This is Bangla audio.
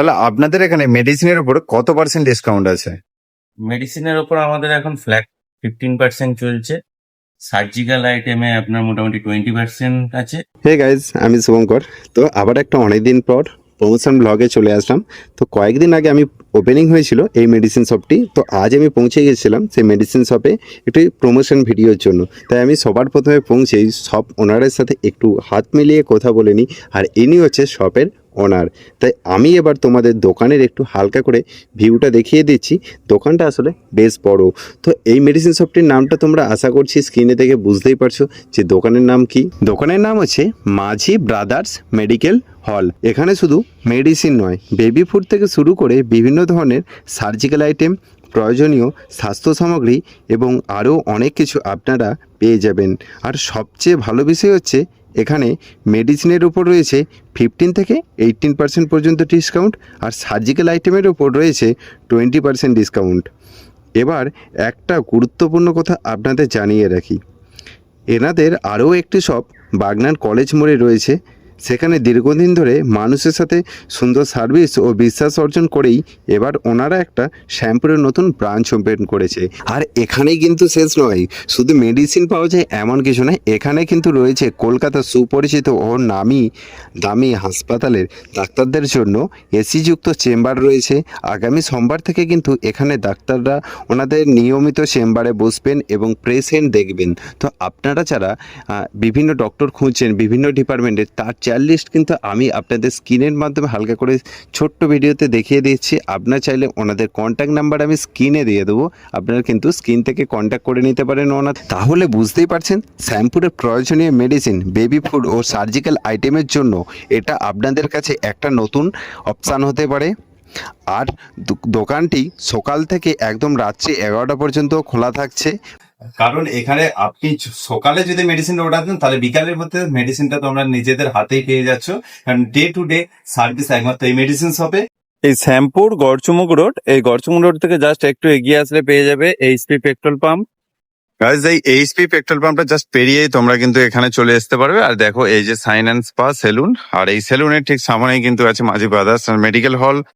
তাহলে আপনাদের এখানে মেডিসিনের উপর কত পার্সেন্ট ডিসকাউন্ট আছে? মেডিসিনের ওপর আমাদের এখন ফ্ল্যাট 15% চলছে। সার্জিক্যাল আইটেমে আপনার মোটামুটি 20% আছে। হে গাইজ, আমি শুভঙ্কর। তো আবার একটা অনেকদিন পর প্রমোশন ব্লগে চলে আসলাম। তো কয়েকদিন আগে আমি ওপেনিং হয়েছিল এই মেডিসিন শপটি, তো আজ আমি পৌঁছে গেছিলাম সেই মেডিসিন শপে একটি প্রমোশন ভিডিওর জন্য। তাই আমি সবার প্রথমে পৌঁছে শপ ওনারের সাথে একটু হাত মিলিয়ে কথা বলে নিই। আর ইনি হচ্ছে শপের ওনার। তাই আমি এবার তোমাদের দোকানের একটু হালকা করে ভিউটা দেখিয়ে দিচ্ছি। দোকানটা আসলে বেশ বড়। তো এই মেডিসিন শপটির নামটা তোমরা আশা করছি স্ক্রিনে দেখে বুঝতেই পারছো যে দোকানের নাম কি। দোকানের নাম হচ্ছে মাঝি ব্রাদার্স মেডিকেল হল। এখানে শুধু মেডিসিন নয়, বেবি ফুড থেকে শুরু করে বিভিন্ন ধরনের সার্জিক্যাল আইটেম, প্রয়োজনীয় স্বাস্থ্য সামগ্রী এবং আরও অনেক কিছু আপনারা পেয়ে যাবেন। আর সবচেয়ে ভালো বিষয় হচ্ছে এখানে মেডিসিনের উপর রয়েছে 15 থেকে 18% পর্যন্ত ডিসকাউন্ট, আর সার্জিক্যাল আইটেমের উপর রয়েছে 20% ডিসকাউন্ট। এবার একটা গুরুত্বপূর্ণ কথা আপনাদের জানিয়ে রাখি, এনাদের আরও একটি শপ বাগনান কলেজ মোড়ে রয়েছে। সেখানে দীর্ঘদিন ধরে মানুষের সাথে সুন্দর সার্ভিস ও বিশ্বাস অর্জন করেই এবার ওনারা একটা শ্যাম্পুরের নতুন ব্রাঞ্চ ওপেন করেছে। আর এখানেই কিন্তু শেষ নয়, শুধু মেডিসিন পাওয়া যায় এমন কিছু নয়, এখানে কিন্তু রয়েছে কলকাতার সুপরিচিত ও নামি দামি হাসপাতালের ডাক্তারদের জন্য এসিযুক্ত চেম্বার রয়েছে। আগামী সোমবার থেকে কিন্তু এখানে ডাক্তাররা ওনাদের নিয়মিত চেম্বারে বসবেন এবং পেশেন্ট দেখবেন। তো আপনারা যারা বিভিন্ন ডক্টর খুঁজছেন বিভিন্ন ডিপার্টমেন্টে, তার চেয়ার লিস্ট কিন্তু আমি আপনাদের স্ক্রিনের মাধ্যমে হালকা করে ছোট্ট ভিডিওতে দেখিয়ে দিচ্ছি। আপনারা চাইলে ওনাদের কন্ট্যাক্ট নাম্বার আমি স্ক্রিনে দিয়ে দেবো, আপনারা কিন্তু স্ক্রিন থেকে কন্ট্যাক্ট করে নিতে পারেন ওনাদের। তাহলে বুঝতেই পারছেন শ্যাম্পুরের প্রয়োজনীয় মেডিসিন, বেবি ফুড ও সার্জিক্যাল আইটেমের জন্য এটা আপনাদের কাছে একটা নতুন অপশান হতে পারে। আর দোকানটি সকাল থেকে একদম রাত্রি 11টা পর্যন্ত খোলা থাকছে। কারণ এখানে আপনি সকালে যদি মেডিসিনটা অর্ডার দেন তাহলে বিকালের মধ্যে মেডিসিনটা তোমরা নিজেদের হাতেই পেয়ে যাচ্ছ। কারণ ডে টু ডে সার্ভিস একমাত্র এই মেডিসিন শপে। এই শ্যামপুর গড়চুমুক রোড, এই গড়চুমুক রোড থেকে জাস্ট একটু এগিয়ে আসলে পেয়ে যাবে এইচপি পেট্রোল পাম্প। গাইস, এই এইচপি পেট্রোল পাম্পটা জাস্ট পেরিয়েই তোমরা কিন্তু এখানে চলে আসতে পারবে। আর দেখো এই যে সাইন অ্যান্ড স্পা সেলুন, আর এই সেলুনের ঠিক সামনেই কিন্তু আছে মাঝি ব্রাদার্স মেডিকেল হল।